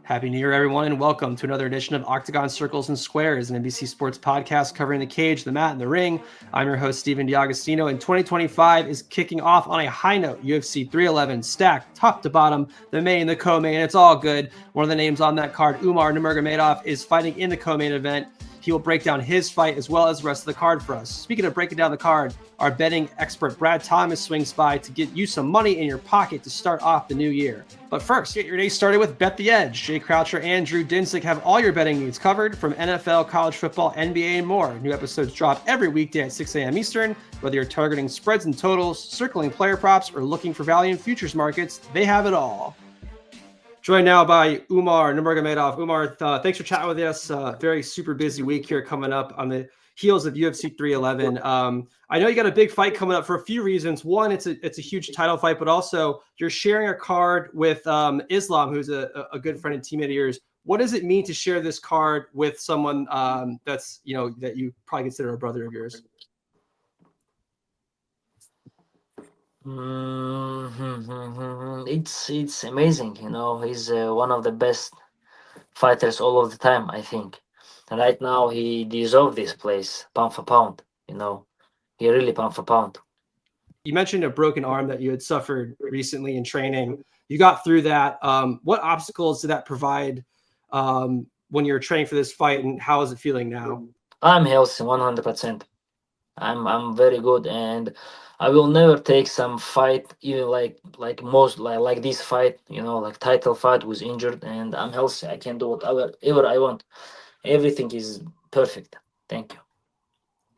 Happy New Year, everyone, and welcome to another edition of Octagons, Circles, and Squares, an NBC Sports podcast covering the cage, the mat, and the ring. I'm your host, Steven D'Agostino, and 2025 is kicking off on a high note. UFC 311, stacked top to bottom, the main, the co-main, it's all good. One of the names on that card, Umar Nurmagomedov, is fighting in the co-main event. He will break down his fight as well as the rest of the card for us. Speaking of breaking down the card, our betting expert Brad Thomas swings by to get you some money in your pocket to start off the new year. But first, get your day started with Bet the Edge. Jay Croucher and Drew Dinsick have all your betting needs covered, from NFL, college football, NBA, and more. New episodes drop every weekday at 6 a.m. Eastern. Whether you're targeting spreads and totals, circling player props, or looking for value in futures markets, they have it all. Joined now by Umar Nurmagomedov. Umar, thanks for chatting with us. Very super busy week here coming up on the heels of UFC 311. I know you got a big fight coming up for a few reasons. One, it's a huge title fight, but also you're sharing a card with Islam, who's a good friend and teammate of yours. What does it mean to share this card with someone that's that you probably consider a brother of yours? It's amazing, he's one of the best fighters all of the time, I think. And right now he deserves this place, pound for pound, he really pound for pound. You mentioned a broken arm that you had suffered recently in training. You got through that. What obstacles did that provide when you were training for this fight, and how is it feeling now? I'm healthy 100%. I'm very good, and I will never take some fight, even like this fight, like title fight, was injured, and I'm healthy. I can do whatever I want. Everything is perfect. Thank you.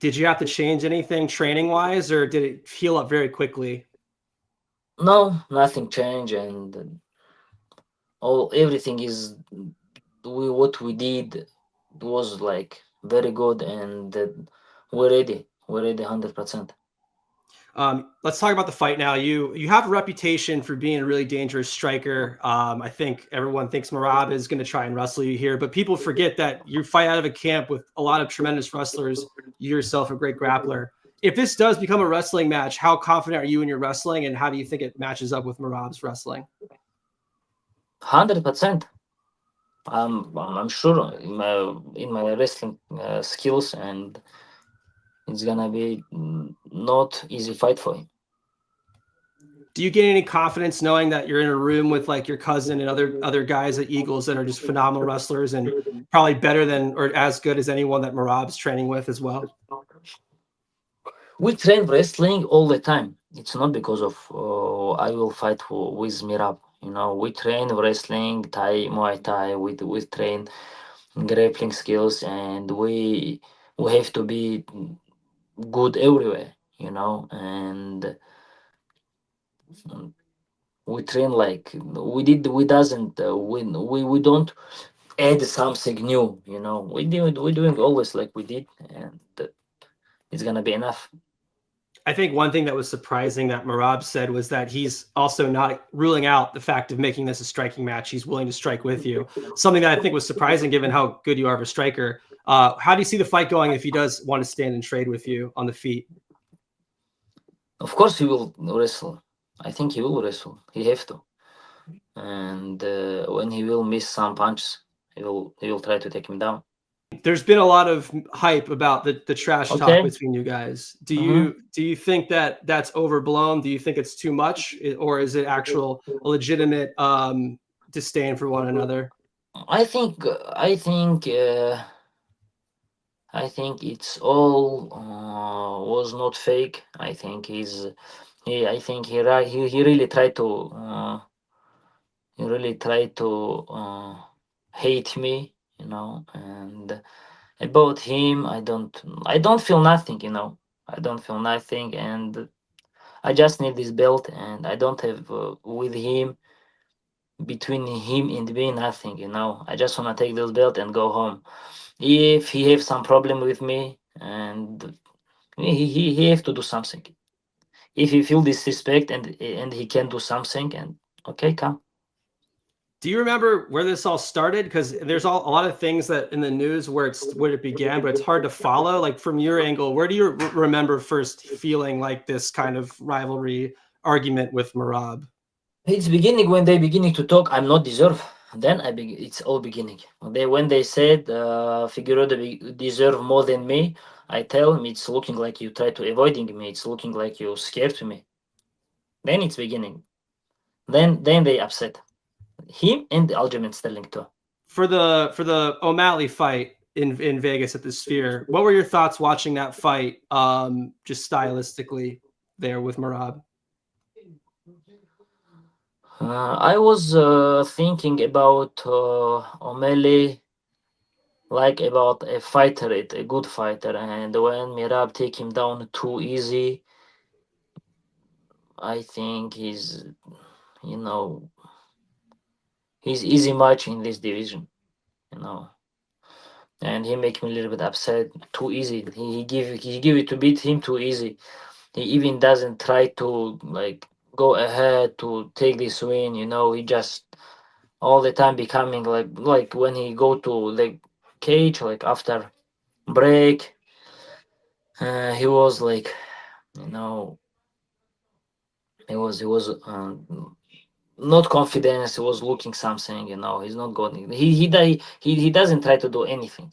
Did you have to change anything training wise, or did it heal up very quickly? No, nothing changed, and everything is what we did was like very good, and we're ready. We're ready 100%. Let's talk about the fight now. You have a reputation for being a really dangerous striker. I think everyone thinks Merab is going to try and wrestle you here, but people forget that you fight out of a camp with a lot of tremendous wrestlers. You yourself a great grappler. If this does become a wrestling match, how confident are you in your wrestling, and how do you think it matches up with Merab's wrestling? 100%. I'm sure in my wrestling skills, and it's gonna be not easy fight for him. Do you gain any confidence knowing that you're in a room with like your cousin and other guys at Eagles that are just phenomenal wrestlers and probably better than or as good as anyone that Merab's training with as well? We train wrestling all the time. It's not because of I will fight with Merab. We train wrestling, Muay Thai. We train grappling skills, and we have to be good everywhere. And we train like we did. We doesn't we don't add something new. We're doing always like we did, and it's gonna be enough. I think one thing that was surprising that Merab said was that he's also not ruling out the fact of making this a striking match. He's willing to strike with you. Something that I think was surprising given how good you are of a striker. How do you see the fight going if he does want to stand and trade with you on the feet? Of course he will wrestle. I think he will wrestle. He have to. And when he will miss some punches, he will try to take him down. There's been a lot of hype about the trash talk between you guys. Do you think that that's overblown? Do you think it's too much, or is it a legitimate disdain for one another? I think it's all was not fake. I think he really tried to hate me, and about him I don't feel nothing. I don't feel nothing, and I just need this belt, and I don't have with him, between him and me, nothing. I just want to take this belt and go home. If he have some problem with me, and he have to do something. If he feel disrespect and he can do something, and okay, come. Do you remember where this all started? Because there's a lot of things that in the news where it began, but it's hard to follow. Like from your angle, where do you remember first feeling like this kind of rivalry argument with Merab? It's beginning when they beginning to talk. I'm not deserve. Then it's all beginning. When they said Figueroa deserve more than me, I tell him it's looking like you try to avoiding me. It's looking like you scared to me. Then it's beginning. Then they upset him and Aljamain Sterling too. For the O'Malley fight in Vegas at the Sphere, what were your thoughts watching that fight? Just stylistically there with Merab. I was thinking about O'Malley like about a fighter, a good fighter, and when Merab take him down too easy, I think you know, he's easy match in this division, you know, and he make me a little bit upset. Too easy. He give it to beat him too easy. He even doesn't try to like go ahead to take this win. You know, he just all the time becoming like when he go to the cage like after break, he was like, you know, he was not confidence. He was looking something. You know, he's not going. He doesn't try to do anything.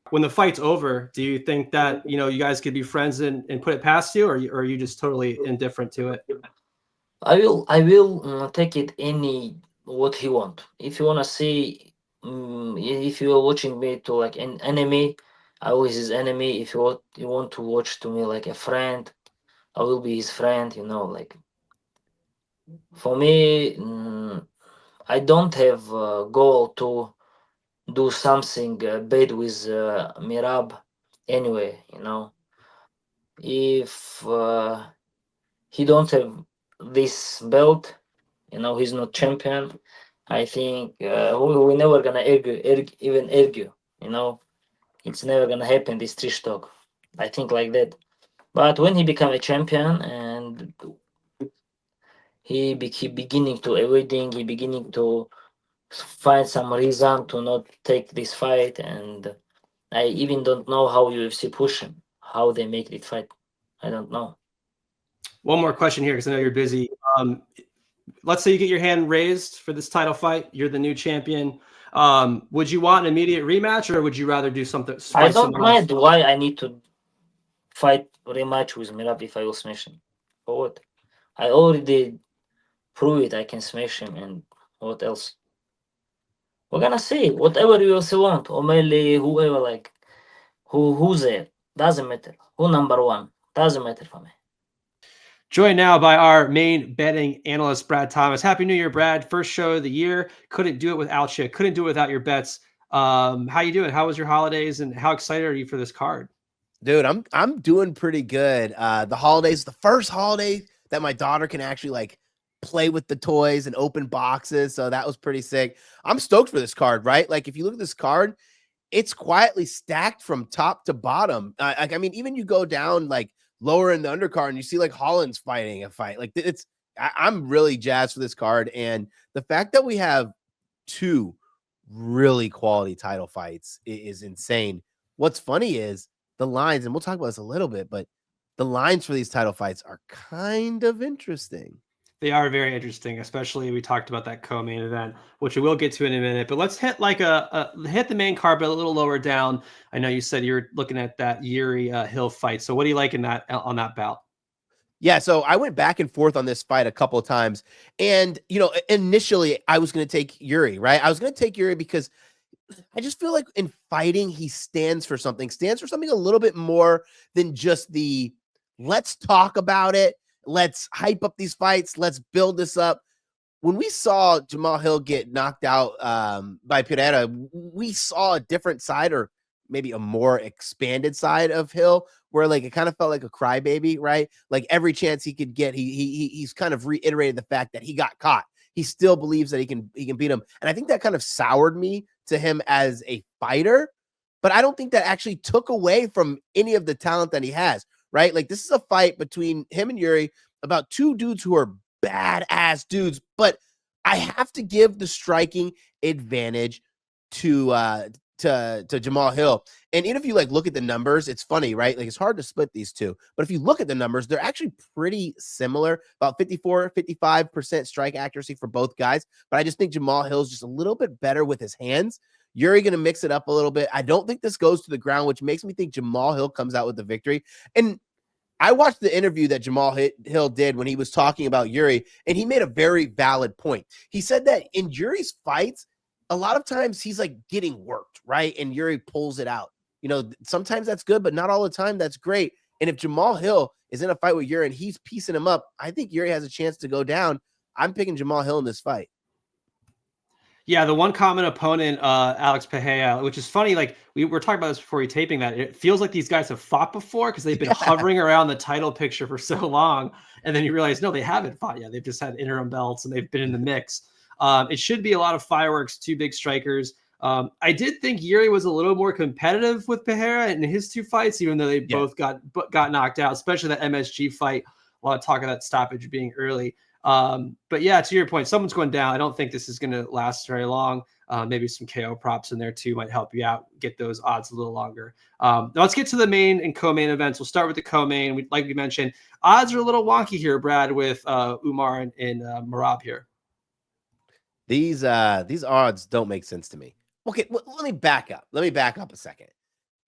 When the fight's over, do you think that you guys could be friends and put it past you, or are you just totally indifferent to it? I will take it any what he want. If you wanna see, if you are watching me to like an enemy, I will his enemy. If you want to watch to me like a friend, I will be his friend. You know, like for me, I don't have a goal to do something bad with Mirab. Anyway, you know, if he don't have this belt, you know, he's not champion. I think we never gonna even argue. You know, it's never gonna happen. This trash talk. I think like that. But when he become a champion and he beginning to avoiding, he beginning to find some reason to not take this fight, and I even don't know how UFC push him, how they make it fight. I don't know. One more question here because I know you're busy. Let's say you get your hand raised for this title fight. You're the new champion. Would you want an immediate rematch, or would you rather do something? I Fight don't someone else? mind why I need to fight rematch with Mirab if I will smash him. For what? I already prove it. I can smash him, and what else? We're gonna see whatever UFC want. O'Malley, whoever, like who's there doesn't matter. Who number one doesn't matter for me. Joined now by our main betting analyst, Brad Thomas. Happy New Year, Brad. First show of the year. Couldn't do it without you. Couldn't do it without your bets. How you doing? How was your holidays, and how excited are you for this card? Dude, I'm doing pretty good. The holidays, the first holiday that my daughter can actually like play with the toys and open boxes. So that was pretty sick. I'm stoked for this card, right? Like if you look at this card, it's quietly stacked from top to bottom. I mean, even you go down like lower in the undercard and you see like Holland's fighting a fight. Like I'm really jazzed for this card. And the fact that we have two really quality title fights is insane. What's funny is the lines, and we'll talk about this a little bit, but the lines for these title fights are kind of interesting. They are very interesting, especially we talked about that co-main event, which we will get to in a minute. But let's hit like hit the main card, but a little lower down. I know you said you're looking at that Jiří Hill fight. So what do you like in that on that bout? Yeah, so I went back and forth on this fight a couple of times. And, initially I was going to take Jiří, right? I was going to take Jiří because I just feel like in fighting, he stands for something a little bit more than just the let's talk about it. Let's hype up these fights. Let's build this up. When we saw Jamahal Hill get knocked out by Pereira, we saw a different side, or maybe a more expanded side of Hill, where like it kind of felt like a crybaby, right? Like every chance he could get, he's kind of reiterated the fact that he got caught. He still believes that he can beat him, and I think that kind of soured me to him as a fighter. But I don't think that actually took away from any of the talent that he has, right? Like this is a fight between him and Jiří about two dudes who are badass dudes, but I have to give the striking advantage to to Jamahal Hill. And even if you like look at the numbers, it's funny, right? Like it's hard to split these two. But if you look at the numbers, they're actually pretty similar, about 55% strike accuracy for both guys. But I just think Jamahal Hill's just a little bit better with his hands. Yuri going to mix it up a little bit. I don't think this goes to the ground, which makes me think Jamahal Hill comes out with the victory. And I watched the interview that Jamahal Hill did when he was talking about Yuri, and he made a very valid point. He said that in Yuri's fights, a lot of times he's like getting worked, right? And Yuri pulls it out. You know, sometimes that's good, but not all the time that's great. And if Jamahal Hill is in a fight with Yuri and he's piecing him up, I think Yuri has a chance to go down. I'm picking Jamahal Hill in this fight. Yeah, the one common opponent, Alex Pereira, which is funny. Like we were talking about this before you taping that. It feels like these guys have fought before because they've been hovering around the title picture for so long. And then you realize, no, they haven't fought yet. They've just had interim belts and they've been in the mix. It should be a lot of fireworks, two big strikers. I did think Yuri was a little more competitive with Pereira in his two fights, even though they both got knocked out, especially that MSG fight. A lot of talk of that stoppage being early. But yeah, to your point, someone's going down. I don't think this is going to last very long. Maybe some KO props in there too might help you out, get those odds a little longer. Now let's get to the main and co-main events. We'll start with the co-main. Like we mentioned, odds are a little wonky here, Brad, with Umar and Merab here. These odds don't make sense to me. Okay, let me back up. Let me back up a second.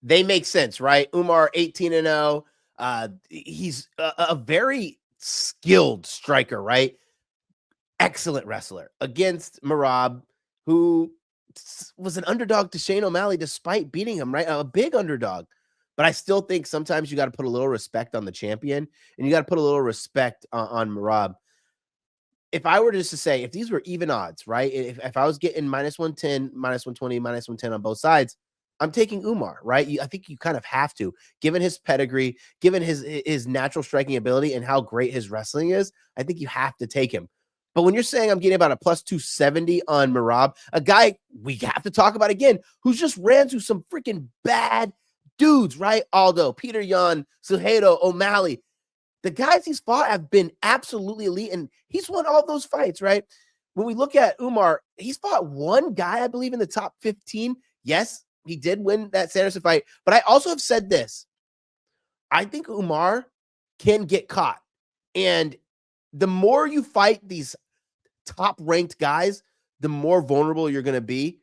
They make sense, right? Umar 18-0. He's a very skilled striker, right? Excellent wrestler against Merab, who was an underdog to Shane O'Malley despite beating him, right? A big underdog. But I still think sometimes you got to put a little respect on the champion and you got to put a little respect on Merab. If I were just to say, if these were even odds, right? If I was getting -110, -120, -110 on both sides, I'm taking Umar, right? I think you kind of have to, given his pedigree, given his natural striking ability and how great his wrestling is. I think you have to take him. But when you're saying I'm getting about a +270 on Merab, a guy we have to talk about again, who's just ran through some freaking bad dudes, right? Aldo, Peter Yan, Cejudo, O'Malley. The guys he's fought have been absolutely elite, and he's won all those fights, right? When we look at Umar, he's fought one guy, I believe, in the top 15. Yes, he did win that Sanderson fight, but I also have said this. I think Umar can get caught, and the more you fight these top-ranked guys, the more vulnerable you're going to be.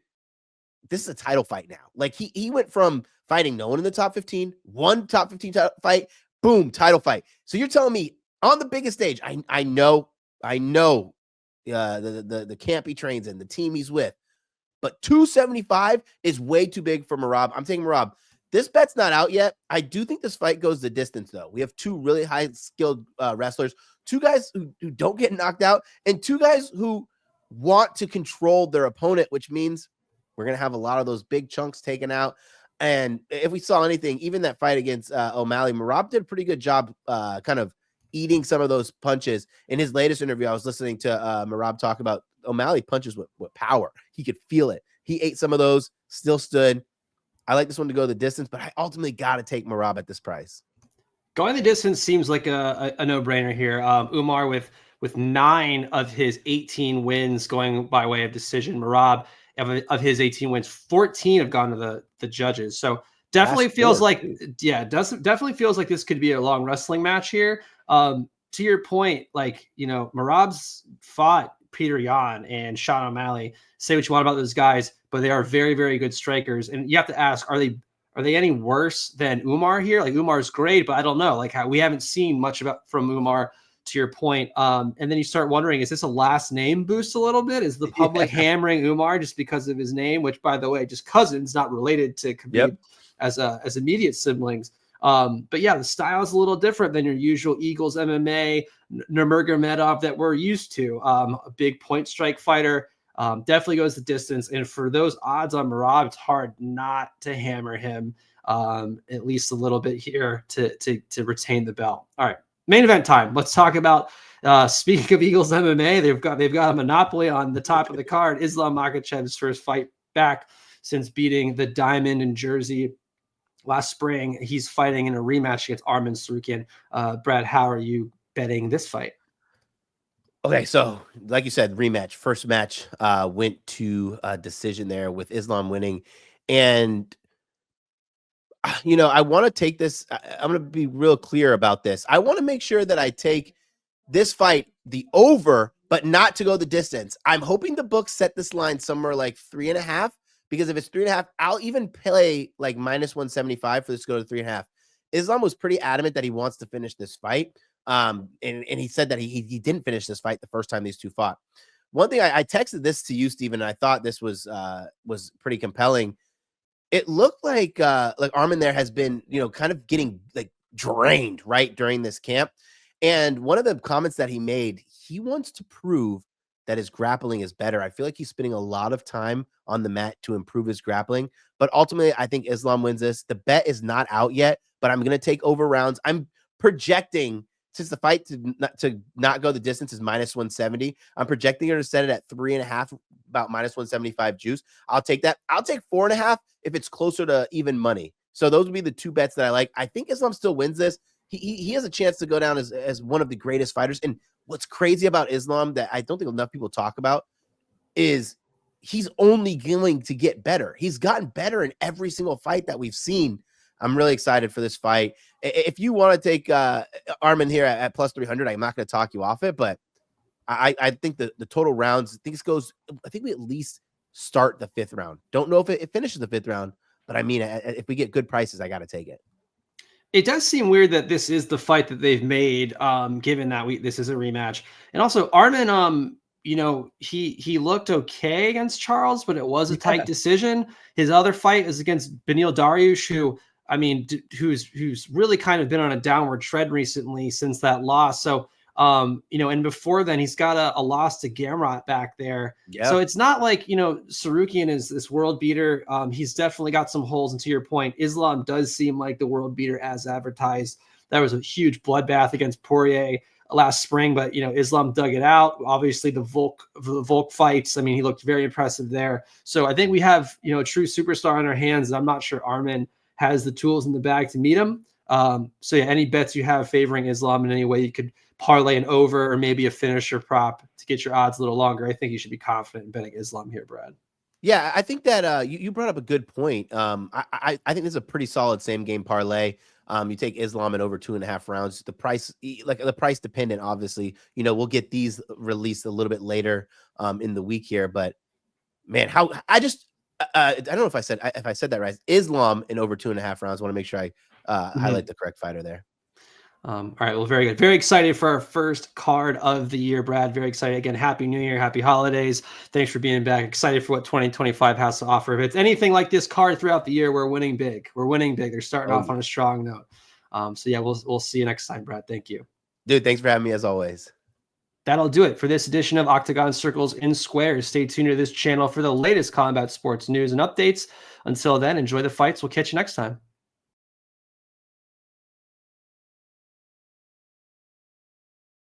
This is a title fight now. Like, he went from fighting no one in the top 15, one top 15 fight, boom, title fight. So you're telling me on the biggest stage, I know the camp he trains in, the team he's with, but 275 is way too big for Merab. I'm taking Merab. This bet's not out yet. I do think this fight goes the distance, though. We have two really high-skilled wrestlers, two guys who don't get knocked out, and two guys who want to control their opponent, which means we're going to have a lot of those big chunks taken out. And if we saw anything, even that fight against O'Malley, Merab did a pretty good job kind of eating some of those punches. In his latest interview, I was listening to Merab talk about O'Malley punches with power. He could feel it. He ate some of those, still stood. I like this one to go the distance, but I ultimately got to take Merab at this price. Going the distance seems like a no-brainer here. Umar with 9 of his 18 wins going by way of decision. Merab, of his 18 wins, 14 have gone to the judges. So definitely feels like this could be a long wrestling match here. To your point, like, you know, Merab's fought Peter Yan and Sean O'Malley. Say what you want about those guys, but they are very, very good strikers. And you have to ask, are they any worse than Umar here? Like, Umar's great, but I don't know. Like, how we haven't seen much from Umar, to your point. And then you start wondering, is this a last name boost a little bit? Is the public hammering Umar just because of his name, which, by the way, just cousins, not related to Khabib as immediate siblings. But yeah, the style is a little different than your usual Eagles MMA Nurmagomedov that we're used to. A big point strike fighter. Definitely goes the distance. And for those odds on Merab, it's hard not to hammer him at least a little bit here to retain the belt. All right, main event time. Let's talk about, speaking of Eagles MMA, they've got a monopoly on the top of the card. Islam Makhachev's first fight back since beating the Diamond in Jersey last spring. He's fighting in a rematch against Arman Tsarukyan. Brad, how are you betting this fight? Okay, so like you said, rematch. First match went to a decision there with Islam winning. And I want to take this. I'm going to be real clear about this. I want to make sure that I take this fight the over, but not to go the distance. I'm hoping the books set this line somewhere like 3.5, because if it's 3.5, I'll even play like -175 for this to go to 3.5. Islam was pretty adamant that he wants to finish this fight. And he said that he didn't finish this fight the first time these two fought. One thing I texted this to you, Steven, and I thought this was pretty compelling. It looked like Arman there has been, kind of getting like drained right during this camp. And one of the comments that he made, he wants to prove that his grappling is better. I feel like he's spending a lot of time on the mat to improve his grappling. But ultimately, I think Islam wins this. The bet is not out yet, but I'm going to take over rounds. I'm projecting, since the fight to not go the distance is -170, I'm projecting her to set it at 3.5, about -175 juice. I'll take that. I'll take 4.5 if it's closer to even money. So those would be the two bets that I like. I think Islam still wins this. He has a chance to go down as one of the greatest fighters. And what's crazy about Islam that I don't think enough people talk about is he's only going to get better. He's gotten better in every single fight that we've seen. I'm really excited for this fight. If you want to take Arman here at +300, I'm not going to talk you off it, but I think the total rounds, I think we at least start the 5th round. Don't know if it finishes the 5th round, but I mean, if we get good prices, I got to take it. It does seem weird that this is the fight that they've made, given that this is a rematch. And also Arman, he looked okay against Charles, but it was a tight decision. His other fight is against Beneil Dariush, who, I mean, who's really kind of been on a downward trend recently since that loss. So, and before then he's got a loss to Gamrot back there. Yeah. So it's not like, Tsarukyan is this world beater. He's definitely got some holes. And to your point, Islam does seem like the world beater as advertised. That was a huge bloodbath against Poirier last spring, but Islam dug it out. Obviously the Volk fights, I mean, he looked very impressive there. So I think we have, a true superstar on our hands. And I'm not sure Arman has the tools in the bag to meet him. So yeah, any bets you have favoring Islam in any way, you could parlay an over or maybe a finisher prop to get your odds a little longer. I think you should be confident in betting Islam here, Brad. Yeah, I think that you brought up a good point. I think this is a pretty solid same game parlay. You take Islam in over 2.5 rounds. The price dependent, obviously. We'll get these released a little bit later in the week here. But man, I don't know if I said that right. Islam in over 2.5 rounds. I want to make sure I highlight the correct fighter there. All right. Well, very good. Very excited for our first card of the year, Brad. Very excited. Again, happy New Year. Happy holidays. Thanks for being back. Excited for what 2025 has to offer. If it's anything like this card throughout the year, we're winning big. They're starting off on a strong note. So yeah, we'll see you next time, Brad. Thank you. Dude, thanks for having me as always. That'll do it for this edition of Octagon Circles in Squares. Stay tuned to this channel for the latest combat sports news and updates. Until then, enjoy the fights. We'll catch you next time.